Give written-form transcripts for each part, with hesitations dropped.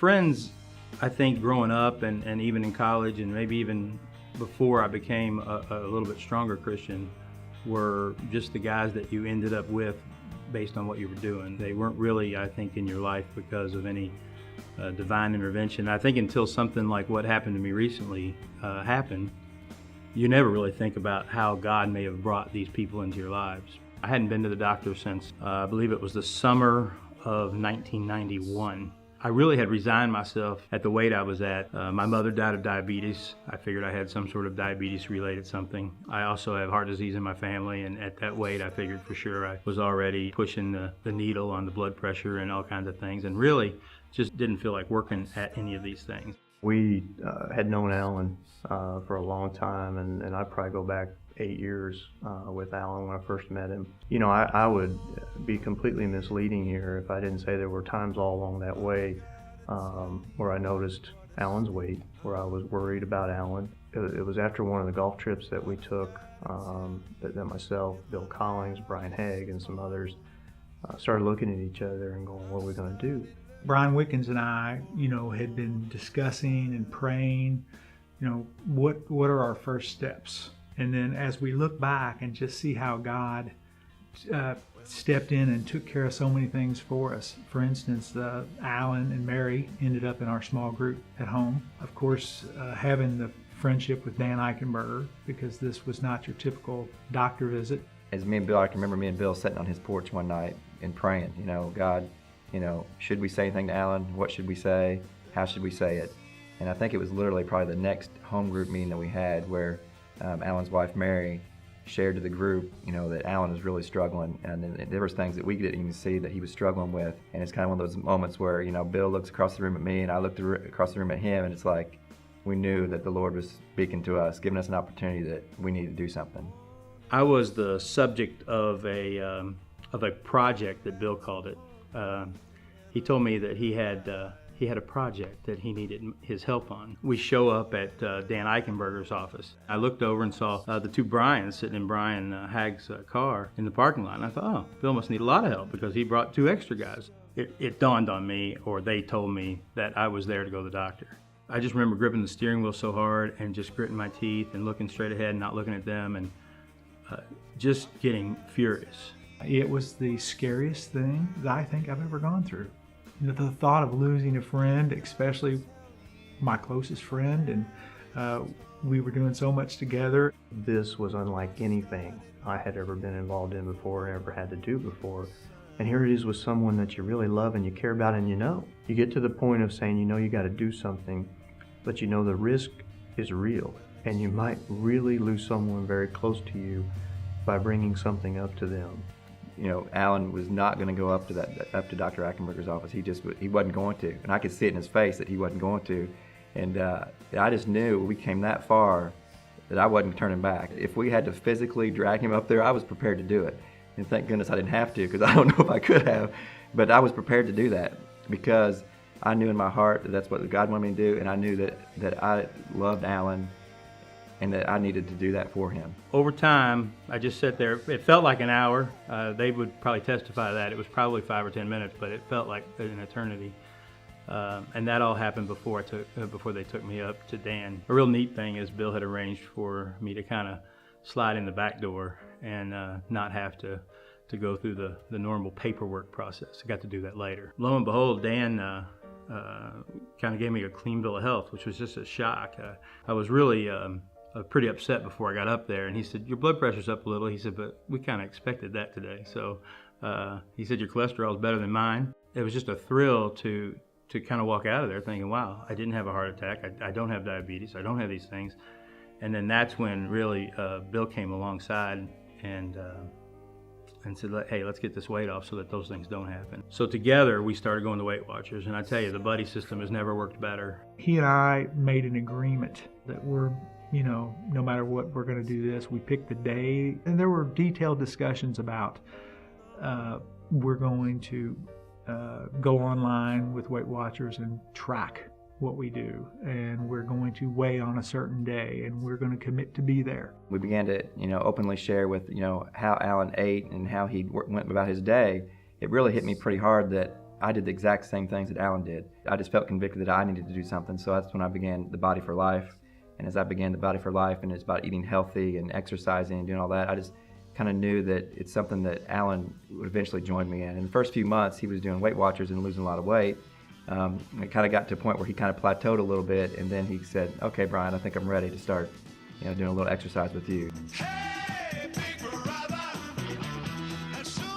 Friends, I think growing up and even in college and maybe even before I became a little bit stronger Christian, were just the guys that you ended up with based on what you were doing. They weren't really, I think, in your life because of any divine intervention. I think until something like what happened to me recently happened, you never really think about how God may have brought these people into your lives. I hadn't been to the doctor since, I believe it was the summer of 1991. I really had resigned myself at the weight I was at. My mother died of diabetes. I figured I had some sort of diabetes-related something. I also have heart disease in my family, and at that weight, I figured for sure I was already pushing the needle on the blood pressure and all kinds of things, and really just didn't feel like working at any of these things. We had known Alan for a long time, and I'd probably go back 8 years with Alan when I first met him. You know, I would be completely misleading here if I didn't say there were times all along that way where I noticed Alan's weight, where I was worried about Alan. It was after one of the golf trips that we took that myself, Bill Collins, Brian Haig, and some others started looking at each other and going, what are we going to do? Brian Wickens and I, had been discussing and praying, what are our first steps? And then as we look back and just see how God stepped in and took care of so many things for us. For instance, Alan and Mary ended up in our small group at home. Of course, having the friendship with Dan Eichenberger, because this was not your typical doctor visit. As me and Bill, I can remember me and Bill sitting on his porch one night and praying, God, should we say anything to Alan? What should we say? How should we say it? And I think it was literally probably the next home group meeting that we had where Alan's wife, Mary, shared to the group, that Alan was really struggling, and there was things that we didn't even see that he was struggling with. And it's kind of one of those moments where, Bill looks across the room at me, and I looked across the room at him, and it's like we knew that the Lord was speaking to us, giving us an opportunity that we needed to do something. I was the subject of a project that Bill called it. He told me that he had a project that he needed his help on. We show up at Dan Eichenberger's office. I looked over and saw the two Bryans sitting in Brian Hagg's car in the parking lot. And I thought, oh, Bill must need a lot of help because he brought two extra guys. It dawned on me, or they told me, that I was there to go to the doctor. I just remember gripping the steering wheel so hard and just gritting my teeth and looking straight ahead and not looking at them and just getting furious. It was the scariest thing that I think I've ever gone through. The thought of losing a friend, especially my closest friend, and we were doing so much together. This was unlike anything I had ever been involved in before, ever had to do before. And here it is with someone that you really love and you care about and You get to the point of saying, you got to do something, but the risk is real. And you might really lose someone very close to you by bringing something up to them. Alan was not going to go up to Dr. Eichenberger's office. He wasn't going to, and I could see it in his face that he wasn't going to. And I just knew we came that far that I wasn't turning back. If we had to physically drag him up there, I was prepared to do it. And thank goodness I didn't have to, because I don't know if I could have. But I was prepared to do that because I knew in my heart that that's what God wanted me to do, and I knew that I loved Alan and that I needed to do that for him. Over time, I just sat there. It felt like an hour. They would probably testify to that. It was probably 5 or 10 minutes, but it felt like an eternity. And that all happened before they took me up to Dan. A real neat thing is Bill had arranged for me to kind of slide in the back door and not have to go through the normal paperwork process. I got to do that later. Lo and behold, Dan kind of gave me a clean bill of health, which was just a shock. I was really pretty upset before I got up there, and he said, your blood pressure's up a little. He said, but we kind of expected that today. So he said, your cholesterol is better than mine. It was just a thrill to kind of walk out of there thinking, wow, I didn't have a heart attack. I don't have diabetes. I don't have these things. And then that's when really Bill came alongside and said, hey, let's get this weight off so that those things don't happen. So together we started going to Weight Watchers, and I tell you, the buddy system has never worked better. He and I made an agreement that we're, no matter what, we're going to do this. We picked the day, and there were detailed discussions about we're going to go online with Weight Watchers and track what we do, and we're going to weigh on a certain day, and we're going to commit to be there. We began to, openly share with, how Alan ate and how he went about his day. It really hit me pretty hard that I did the exact same things that Alan did. I just felt convicted that I needed to do something, so that's when I began the Body for Life. And as I began the Body for Life, and it's about eating healthy and exercising and doing all that, I just kind of knew that it's something that Alan would eventually join me in. In the first few months, he was doing Weight Watchers and losing a lot of weight. It kind of got to a point where he kind of plateaued a little bit, and then he said, "Okay, Brian, I think I'm ready to start, doing a little exercise with you." Hey, big brother, as soon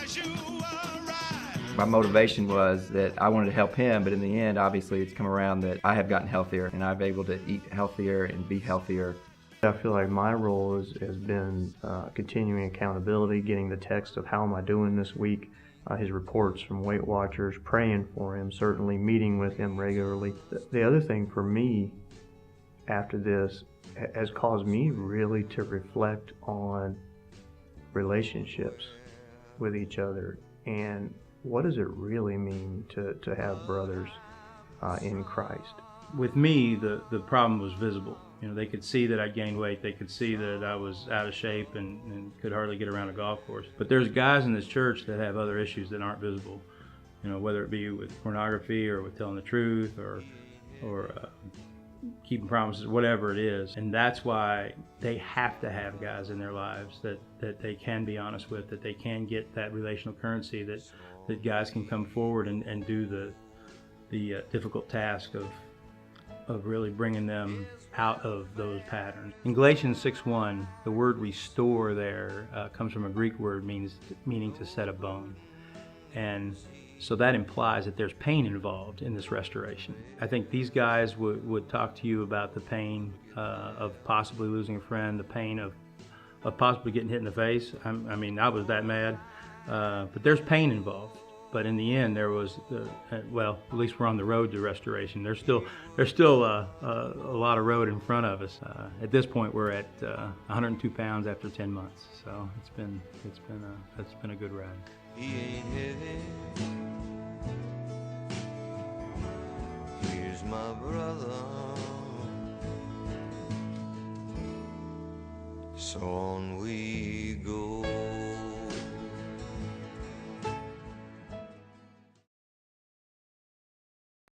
as you arrive. My motivation was that I wanted to help him, but in the end, obviously, it's come around that I have gotten healthier, and I've been able to eat healthier and be healthier. I feel like my role has been continuing accountability, getting the text of how am I doing this week, his reports from Weight Watchers, praying for him, certainly meeting with him regularly. The other thing for me after this has caused me really to reflect on relationships with each other and what does it really mean to have brothers in Christ. With me, the problem was visible. They could see that I gained weight. They could see that I was out of shape and could hardly get around a golf course. But there's guys in this church that have other issues that aren't visible. Whether it be with pornography or with telling the truth or keeping promises, whatever it is. And that's why they have to have guys in their lives that they can be honest with, that they can get that relational currency, that guys can come forward and do the difficult task of really bringing them out of those patterns. In Galatians 6:1, the word restore there comes from a Greek word meaning to set a bone. And so that implies that there's pain involved in this restoration. I think these guys would talk to you about the pain of possibly losing a friend, the pain of possibly getting hit in the face. I was that mad. But there's pain involved. But in the end, there was, at least we're on the road to restoration. There's still a lot of road in front of us. At this point, we're at 102 pounds after 10 months. So it's been a good ride. He ain't heavy. Here's my brother. So on we